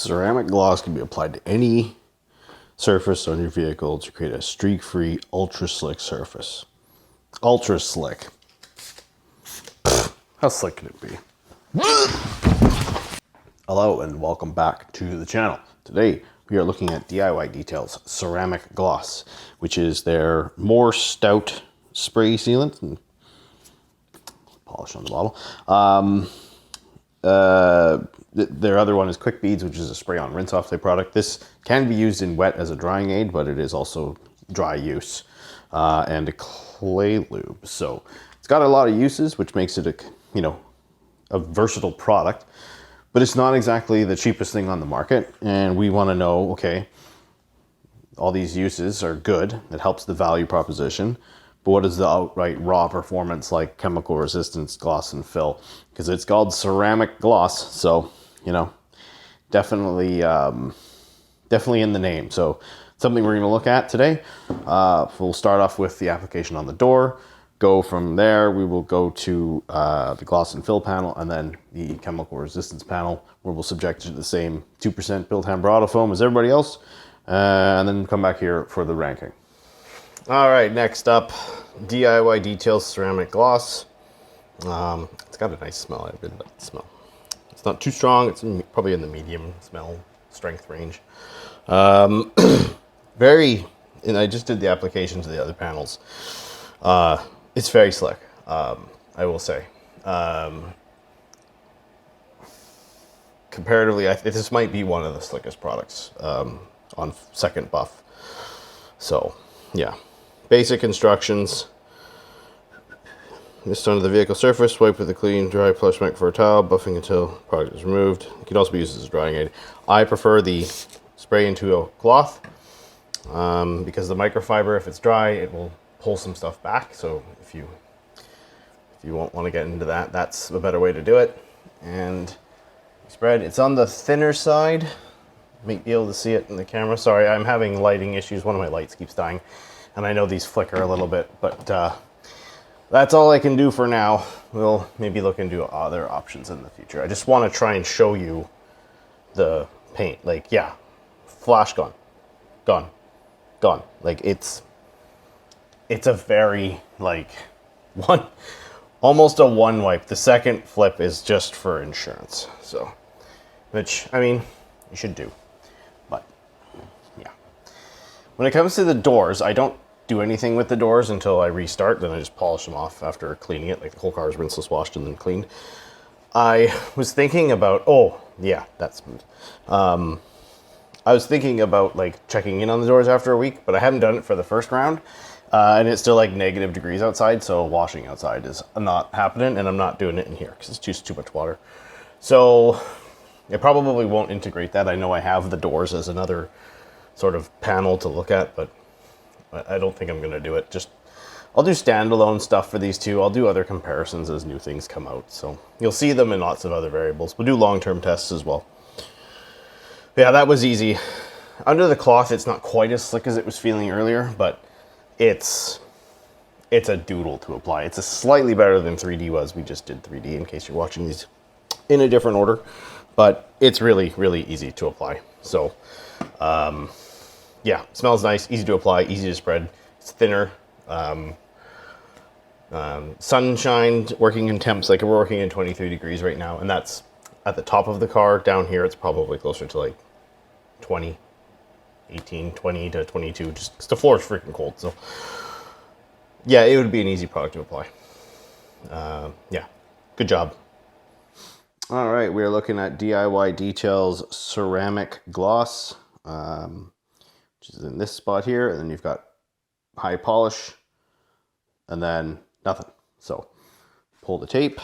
Ceramic gloss can be applied to any surface on your vehicle to create a streak-free, ultra-slick surface. Ultra-slick. How slick can it be? Hello and welcome back to the channel. Today we are looking at DIY Detail's ceramic gloss, which is their more stout spray sealant and polish on the bottle. Their other one is Quick Beads, which is a spray-on rinse-off type product. This can be used in wet as a drying aid, but it is also dry use and a clay lube. So it's got a lot of uses, which makes it a versatile product. But it's not exactly the cheapest thing on the market, and we want to know, okay, all these uses are good. It helps the value proposition. But what is the outright raw performance like chemical resistance, gloss, and fill? Because it's called ceramic gloss, so definitely in the name. So something we're going to look at today. We'll start off with the application on the door. Go from there. We will go to the gloss and fill panel, and then the chemical resistance panel, where we'll subject it to the same 2% Bilthamber foam as everybody else, and then come back here for the ranking. All right, next up, DIY Detail ceramic gloss. It's got a nice smell. I really like the smell. It's not too strong. It's probably in the medium smell strength range. And I just did the application to the other panels. It's very slick, I will say. Comparatively, this might be one of the slickest products on second buff. So, yeah. Basic instructions. Mist onto the vehicle surface, wipe with a clean, dry plush mat for a towel, buffing until product is removed. It can also be used as a drying aid. I prefer the spray into a cloth because the microfiber, if it's dry, it will pull some stuff back. So if you won't want to get into that, that's a better way to do it. And spread. It's on the thinner side. You might be able to see it in the camera. Sorry, I'm having lighting issues. One of my lights keeps dying. And I know these flicker a little bit, but that's all I can do for now. We'll maybe look into other options in the future. I just want to try and show you the paint. Like, yeah, flash gone. Gone. Gone. Like, it's a very, almost a one wipe. The second flip is just for insurance. So, which, I mean, you should do. But, yeah. When it comes to the doors, I don't do anything with the doors until I restart. Then I just polish them off after cleaning it. Like, the whole car is rinseless, washed, and then cleaned. I was thinking about, oh, yeah, that's smooth. I was thinking about, checking in on the doors after a week, but I haven't done it for the first round. And it's still negative degrees outside, so washing outside is not happening, and I'm not doing it in here because it's just too much water. So it probably won't integrate that. I know I have the doors as another sort of panel to look at, but I don't think I'm going to do it. I'll do standalone stuff for these two. I'll do other comparisons as new things come out. So you'll see them in lots of other variables. We'll do long-term tests as well. Yeah, that was easy. Under the cloth, it's not quite as slick as it was feeling earlier, but it's a doodle to apply. It's a slightly better than 3D was. We just did 3D in case you're watching these in a different order, but it's really, really easy to apply. So, yeah, smells nice, easy to apply, easy to spread. It's thinner. Sunshine, working in temps, we're working in 23 degrees right now, and that's at the top of the car. Down here, it's probably closer to 20. 18, 20 to 22, just because the floor is freaking cold. So yeah, it would be an easy product to apply. Yeah, good job. All right, we're looking at DIY Detail's ceramic gloss, which is in this spot here, and then you've got high polish, and then nothing. So pull the tape.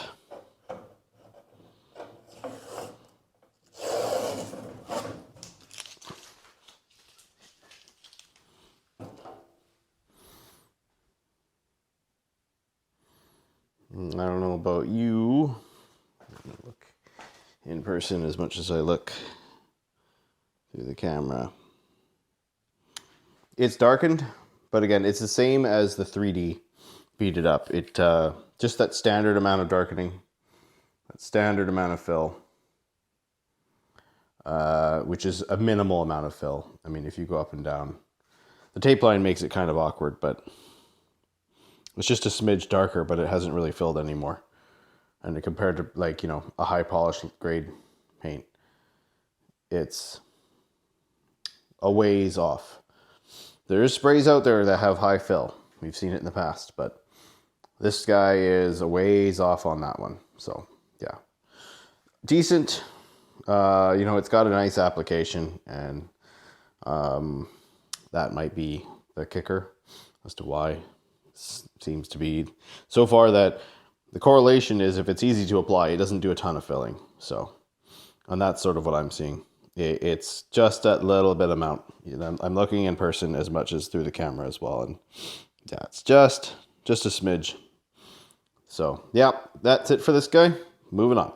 I don't know about you. I'm gonna look in person as much as I look through the camera. It's darkened, but again, it's the same as the 3D beat it up. It just that standard amount of darkening, that standard amount of fill. which is a minimal amount of fill. I mean, if you go up and down, the tape line makes it kind of awkward, but it's just a smidge darker, but it hasn't really filled anymore. And compared to, like, you know, a high polish grade paint, it's a ways off. There is sprays out there that have high fill. We've seen it in the past, but this guy is a ways off on that one. So yeah, decent. You know, it's got a nice application, and that might be the kicker as to why it seems to be so far that the correlation is if it's easy to apply, it doesn't do a ton of filling. So, and that's sort of what I'm seeing. It's just that little bit amount. You know, I'm looking in person as much as through the camera as well, and yeah, it's just a smidge. So yeah, that's it for this guy. Moving on.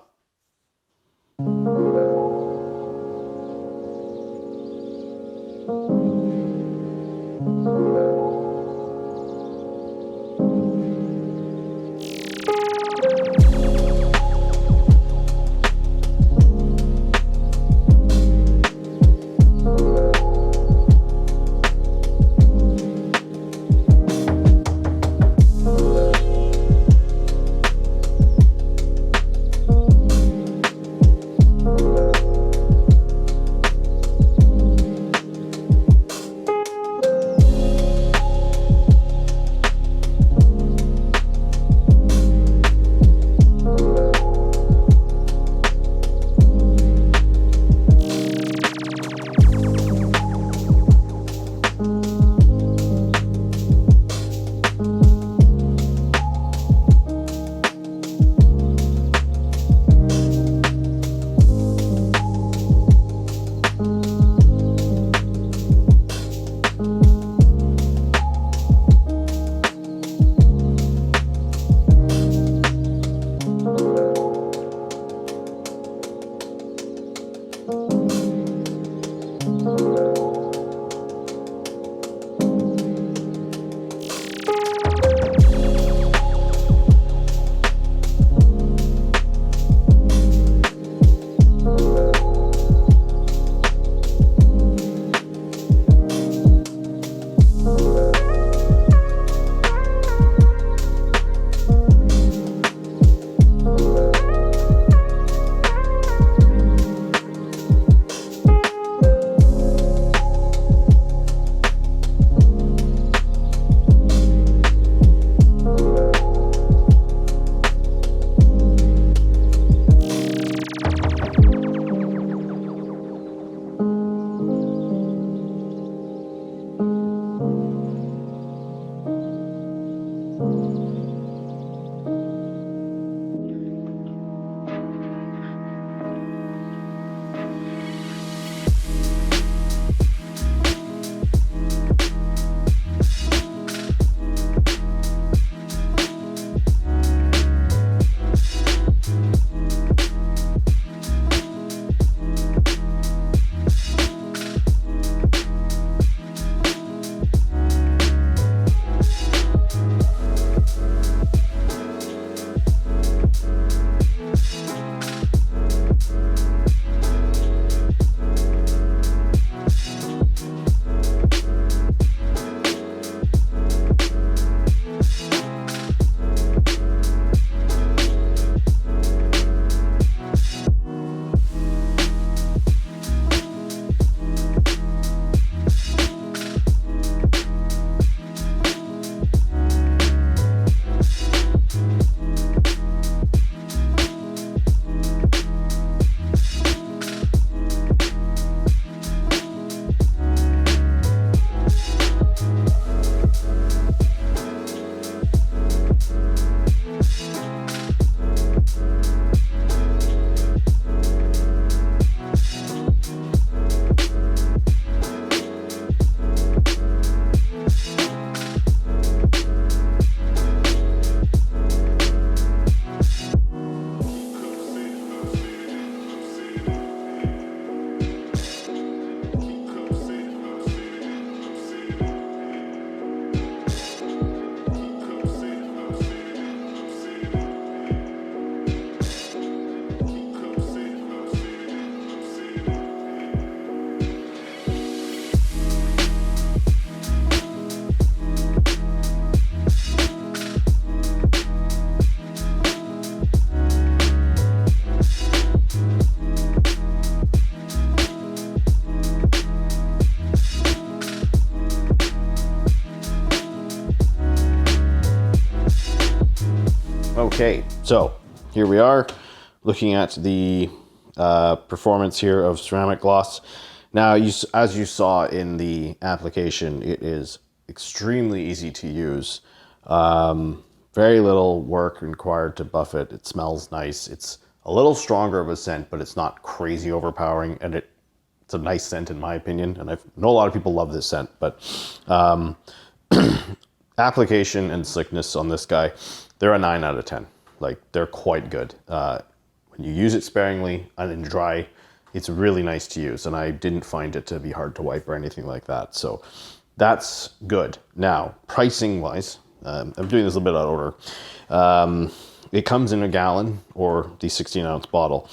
Okay, so here we are looking at the performance here of ceramic gloss. Now, as you saw in the application, it is extremely easy to use. Very little work required to buff it. It smells nice. It's a little stronger of a scent, but it's not crazy overpowering, and it's a nice scent in my opinion. And I know a lot of people love this scent, but application and slickness on this guy, they're a 9 out of 10. Like, they're quite good. When you use it sparingly and in dry, it's really nice to use, and I didn't find it to be hard to wipe or anything like that. So that's good. Now, pricing wise, I'm doing this a little bit out of order. It comes in a gallon or the 16-ounce bottle.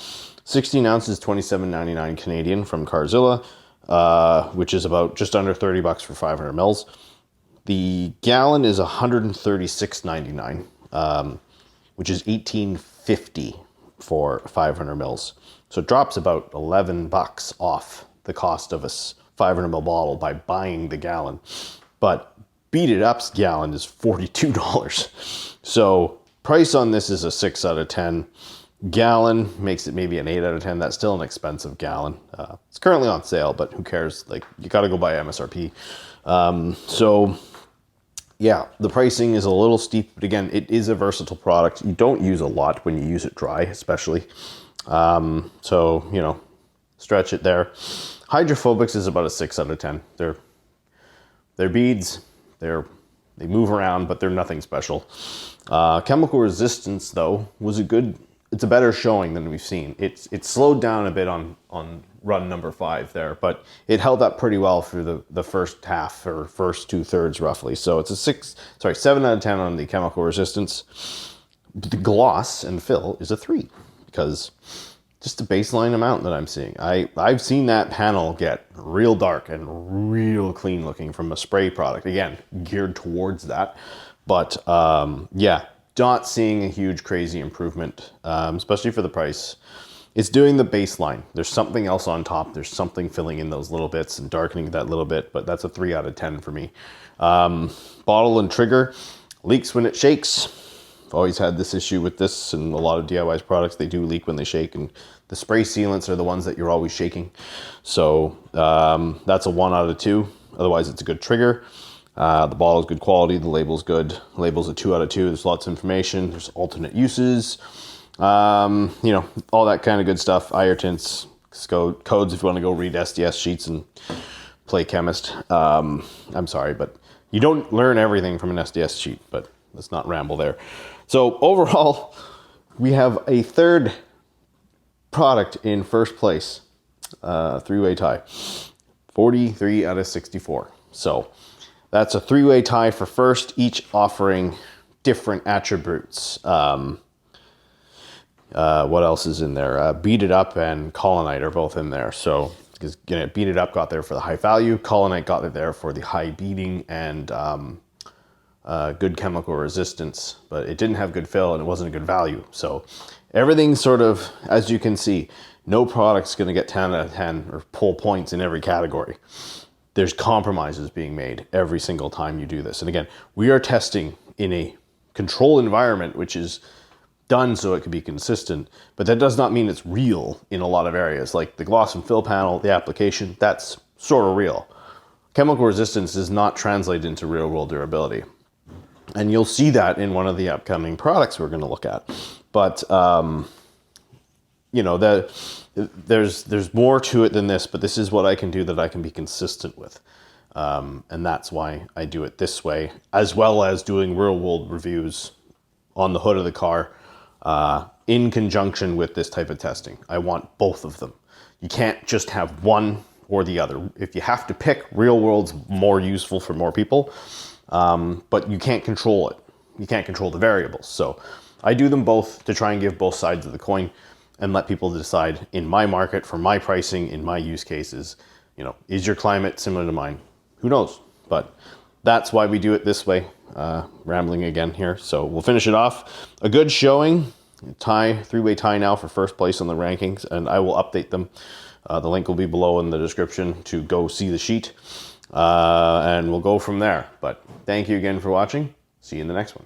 16 ounces, $27.99 Canadian from Carzilla, which is about just under $30 for 500 mils. The gallon is $136.99, which is $18.50 for 500 mils. So it drops about $11 off the cost of a 500 ml bottle by buying the gallon. But Beat It Up's gallon is $42. So price on this is a 6 out of 10. Gallon makes it maybe an 8 out of 10. That's still an expensive gallon. It's currently on sale, but who cares? Like, you got to go by MSRP. So yeah, the pricing is a little steep, but again, it is a versatile product. You don't use a lot when you use it dry, especially. So, you know, stretch it there. Hydrophobics is about a 6 out of 10. They're beads. They move around, but they're nothing special. Chemical resistance, though, it's a better showing than we've seen. It's slowed down a bit on run number 5 there, but it held up pretty well through the first half or first 2/3 roughly. So it's a 7 out of 10 on the chemical resistance. The gloss and fill is a 3 because just the baseline amount that I'm seeing. I've seen that panel get real dark and real clean looking from a spray product. Again, geared towards that. But yeah, not seeing a huge crazy improvement, especially for the price. It's doing the baseline. There's something else on top. There's something filling in those little bits and darkening that little bit, but that's a 3 out of 10 for me. Bottle and trigger leaks when it shakes. I've always had this issue with this, and a lot of DIY's products, they do leak when they shake, and the spray sealants are the ones that you're always shaking. So that's a 1 out of 2. Otherwise, it's a good trigger. The bottle is good quality. The label's good. The label's a 2 out of 2. There's lots of information. There's alternate uses. You know, all that kind of good stuff. Irritants, codes if you want to go read SDS sheets and play chemist. I'm sorry, but you don't learn everything from an SDS sheet, but let's not ramble there. So overall, we have a third product in first place, three-way tie, 43 out of 64. So that's a three-way tie for first, each offering different attributes. What else is in there? Beat It Up and Colonite are both in there. So because Beat It Up got there for the high value, Colonite got it there for the high beating and good chemical resistance, but it didn't have good fill and it wasn't a good value. So everything sort of, as you can see, no product's going to get 10 out of 10 or pull points in every category. There's compromises being made every single time you do this. And again, we are testing in a control environment, which is done so it can be consistent, but that does not mean it's real in a lot of areas. Like the gloss and fill panel, the application, that's sort of real. Chemical resistance does not translate into real world durability. And you'll see that in one of the upcoming products we're going to look at. But, you know, there's more to it than this, but this is what I can do that I can be consistent with. And that's why I do it this way, as well as doing real world reviews on the hood of the car in conjunction with this type of testing. I want both of them. You can't just have one or the other. If you have to pick, real world's more useful for more people. But you can't control it. You can't control the variables. So I do them both to try and give both sides of the coin and let people decide in my market, for my pricing, in my use cases, you know, is your climate similar to mine? Who knows? But that's why we do it this way. Rambling again here. So we'll finish it off. A good showing, tie, three-way tie now for first place on the rankings, and I will update them. The link will be below in the description to go see the sheet. And we'll go from there. But thank you again for watching. See you in the next one.